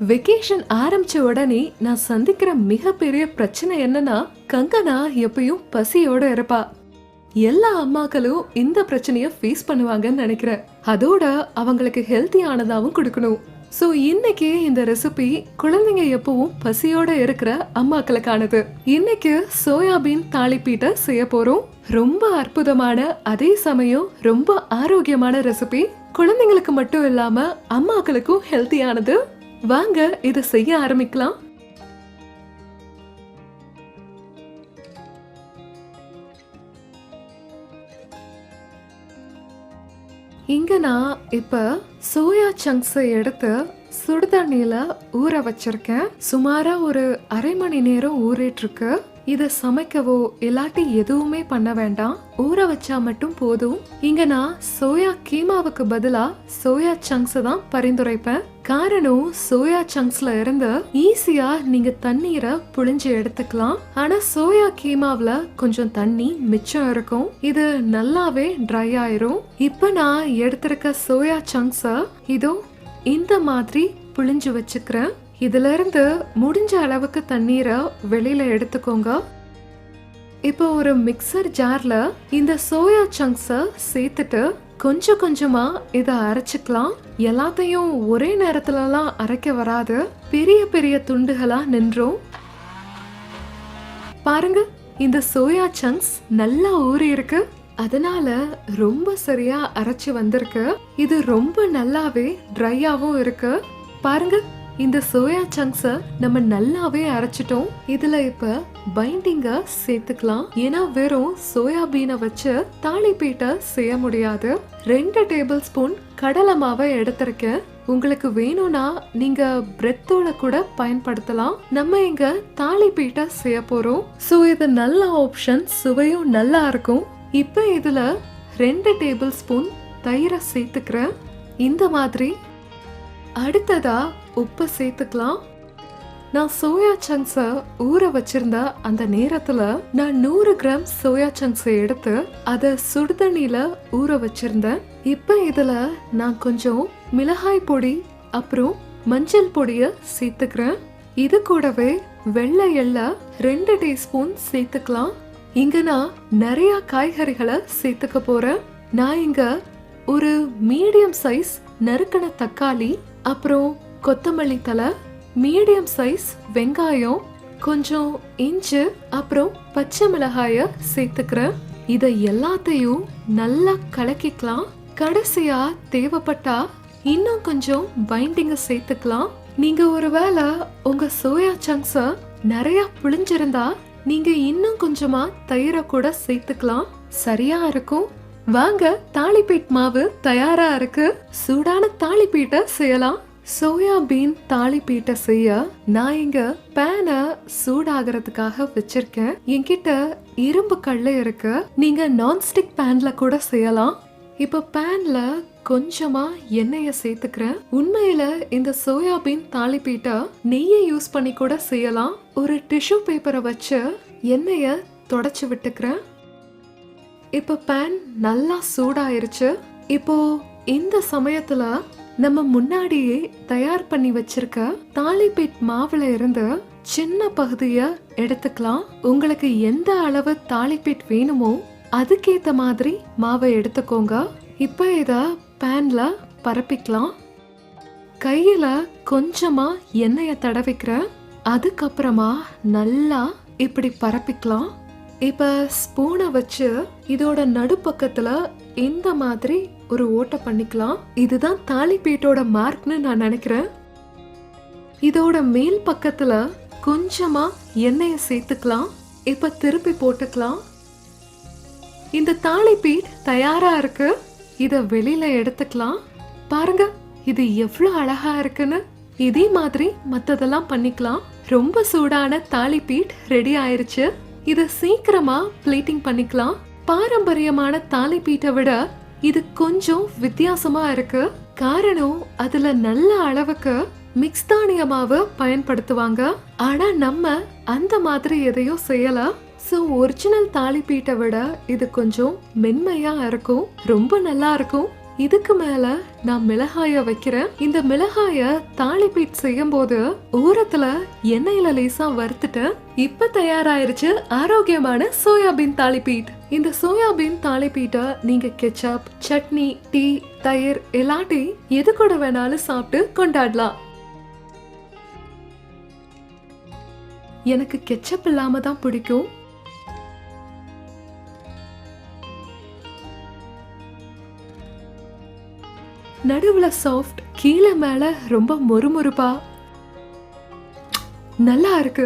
Vacation ஆரம்பிச்ச உடனே நான் சந்திக்கிற மிகப்பெரிய பிரச்சனை என்னன்னா, கங்கனா எப்பயும் பசியோட இருப்பா. எல்லா அம்மாக்களும் இந்த பிரச்சனைய ஃபேஸ் பண்ணுவாங்கன்னு நினைக்கிறேன். அதோட அவங்களுக்கு ஹெல்த்தியானதாவும் கொடுக்கணும். சோ இன்னைக்கு இந்த ரெசிபி குழந்தைங்க எப்பவும் பசியோட இருக்கிற அம்மாக்களுக்கானது. இன்னைக்கு சோயாபீன் தாளிப்பீட்ட செய்ய போறோம். ரொம்ப அற்புதமான, அதே சமயம் ரொம்ப ஆரோக்கியமான ரெசிபி. குழந்தைங்களுக்கு மட்டும் இல்லாம அம்மாக்களுக்கும் ஹெல்த்தியானது. வாங்க இதை செய்ய ஆரம்பிக்கலாம். இங்க நான் இப்ப சோயா சங்க்ஸை எடுத்து சுடுதண்ணில ஊற வச்சிருக்கேன். சுமாரா ஒரு அரை மணி நேரம் ஊறிட்டு இருக்கு. இத சமைக்கவோ இல்லாட்டி எதுவுமே பண்ண வேண்டாம், ஊற வச்சா மட்டும் போதும். இங்க நான் சோயா கீமாவுக்கு பதிலா சோயா சங்க்ஸ் தான் பரிந்துரைப்பேன். காரணம், சோயா சங்க்ஸ்ல இருந்து ஈஸியா நீங்க தண்ணீரை புழிஞ்சு எடுத்துக்கலாம். ஆனா சோயா கீமாவுல கொஞ்சம் தண்ணி மிச்சம் இருக்கும். இது நல்லாவே ட்ரை ஆயிரும். இப்ப நான் எடுத்திருக்க சோயா சங்க்ஸ இதோ இந்த மாதிரி புழிஞ்சு வச்சுக்கிறேன். இதுல இருந்து முடிஞ்ச அளவுக்கு தண்ணீரை வெளியில எடுத்துக்கோங்க. இப்போ ஒரு மிக்சர் ஜார்ல இந்த சோயா சங்க்ஸ சேர்த்துட்டு கொஞ்சம் கொஞ்சமா இதை அரைச்சுக்கலாம். எல்லாத்தையும் ஒரே நேரத்துலலாம் அரைக்க வராது, பெரிய பெரிய துண்டுகளா நின்றோம். பாருங்க, இந்த சோயா சங்க்ஸ் நல்லா ஊறி இருக்கு, அதனால ரொம்ப சரியா அரைச்சு வந்திருக்கு. இது ரொம்ப நல்லாவே ட்ரையாவும் இருக்கு. பாருங்க, இந்த சோயா சங்க்ஸ நம்ம நல்லாவே அரைச்சிட்டோம். இதுல இப்ப பைண்டிங்க சேர்த்துக்கலாம். ஏன்னா வெறும் சோயாபீனை வச்சு தாளிப்பீட்ட செய்ய முடியாது. 2 டேபிள் ஸ்பூன் கடலை மாவை எடுத்திருக்கேன். உங்களுக்கு வேணும்னா நீங்க பிரெத்தோட கூட பயன்படுத்தலாம். நம்ம இங்க தாளிப்பீட்ட செய்ய போறோம். சோ இது நல்ல ஆப்ஷன், சுவையும் நல்லா இருக்கும். இப்ப இதுல 2 டேபிள் ஸ்பூன் தயிரை சேர்த்துக்கிறேன். இந்த மாதிரி அடுத்ததா உப்பு சேர்த்துக்கலாம். நான் சோயா சங்க்ஸ ஊற வச்சிருந்த அந்த நேரத்துல நான் 100 கிராம் சோயா சங்க்ஸை எடுத்து அதை சுடுதண்ணில ஊற வச்சிருந்தேன். இப்ப இதுல நான் கொஞ்சம் மிளகாய் பொடி அப்புறம் மஞ்சள் பொடிய சேர்த்துக்கிறேன். இது கூடவே வெள்ளை எள்ளை 2 டீஸ்பூன் சேர்த்துக்கலாம். இங்க நான் நிறைய காய்கறிகளை சேர்த்துக்க போறேன். நான் இங்க ஒரு மீடியம் சைஸ் நறுக்கின தக்காளி, அப்புறம் கொத்தமல்லி தலை, மீடியம் சைஸ் வெங்காயம், கொஞ்சம் இஞ்சி, அப்புறம் பச்சை மிளகாய சேர்த்துக்கிறேன். இதை எல்லாத்தையும் நல்லா கலக்கிக்கலாம். கடைசியா தேவைப்பட்டா இன்னும் கொஞ்சம் பைண்டிங்க சேர்த்துக்கலாம். நீங்க ஒருவேளை உங்க சோயா சங்க்ஸ நிறைய புளிஞ்சிருந்தா நீங்க இன்னும் கொஞ்சமா தயிரை கூட சேர்த்துக்கலாம், சரியா இருக்கும். வாங்க, தாளிப்பீட் மாவு தயாரா இருக்கு. சூடான தாளிப்பீட்ட செய்யலாம். சோயாபீன் தாளிப்பீட்ட செய்ய நான் இங்க பேனை சூடாகிறதுக்காக வச்சிருக்கேன். என்கிட்ட இரும்பு கல்லு இருக்கு, நீங்க நான்ஸ்டிக் பேன்ல கூட செய்யலாம். இப்ப பேன்ல கொஞ்சமா எண்ணெய சேர்த்துக்கிறேன். உண்மையில இந்த சோயாபீன் தாளிப்பீட்ட நெய்யை யூஸ் பண்ணி கூட செய்யலாம். ஒரு டிஷ்யூ பேப்பரை வச்சு எண்ணெய தொடச்சு விட்டுக்கிறேன். இப்ப பேன் நல்லா சூடாயிருச்சு. இப்போ இந்த சமயத்துல நம்ம முன்னாடியே தயார் பண்ணி வச்சிருக்க தாளிப்பீட் மாவுல இருந்து சின்ன பகுதிய எடுத்துக்கலாம். உங்களுக்கு எந்த அளவு தாளிப்பீட் வேணுமோ அதுக்கேத்த மாதிரி மாவை எடுத்துக்கோங்க. இப்ப இத பேன்ல பரப்பிக்கலாம். கையில கொஞ்சமா எண்ணெய தடவிக்கிறேன். அதுக்கப்புறமா நல்லா இப்படி பரப்பிக்கலாம். இப்ப ஸ்பூனை வச்சு இதோட நடுப்பக்கத்துல இந்த மாதிரி ஒரு ஓட்டை பண்ணிக்கலாம். இதுதான் தாளிப்பீட்டோட மார்க்னு நான் நினைக்கிறேன். இதோட மேல் பக்கத்துல கொஞ்சமா எண்ணெய சேர்த்துக்கலாம். இப்ப திருப்பி போட்டுக்கலாம். இந்த தாளிப்பீட் தயாரா இருக்கு. இத வெளியில எடுத்துக்கலாம். பாருங்க, இது எவ்வளவு அழகா இருக்குன்னு. இதே மாதிரி மத்ததெல்லாம் பண்ணிக்கலாம். ரொம்ப சூடான தாளிப்பீட் ரெடி ஆயிருச்சு. இத சீக்கிரமா பிளேட்டிங் பண்ணிக்கலாம். பாரம்பரியமான தாளிப்பீட்டை விட இது கொஞ்சம் வித்தியாசமா இருக்கு. காரணம், அதுல நல்ல அளவுக்கு மிக்ஸ் தானிய மாவு பயன்படுத்துவாங்க. ஆனா நம்ம அந்த மாதிரி எதையும் செய்யல. சோ ஒரிஜினல் தாளிப்பீட்டை விட இது கொஞ்சம் மென்மையா இருக்கும், ரொம்ப நல்லா இருக்கும். இதுக்கு மேல நான் மிளகாய வைக்கிறேன். இந்த மிளகாய தாளிப்பீட் செய்யும் போது ஓரத்துல எண்ணெயில லேசா வறுத்துட்டு இப்ப தயாராயிருச்சு ஆரோக்கியமான சோயாபீன் தாளிப்பீட். இந்த சோயாபீன் தாளிப்பீட்டை நீங்க கெச்சப், சட்னி, டீ, தயிர் எல்லாட்டி எது கூட வேணாலும் சாப்பிட்டு கொண்டாடலாம். எனக்கு கெச்சப் இல்லாம தான் பிடிக்கும். நடுவுல சாஃப்ட், கீழே மேல ரொம்ப மொறுமொறுப்பா நல்லா இருக்கு.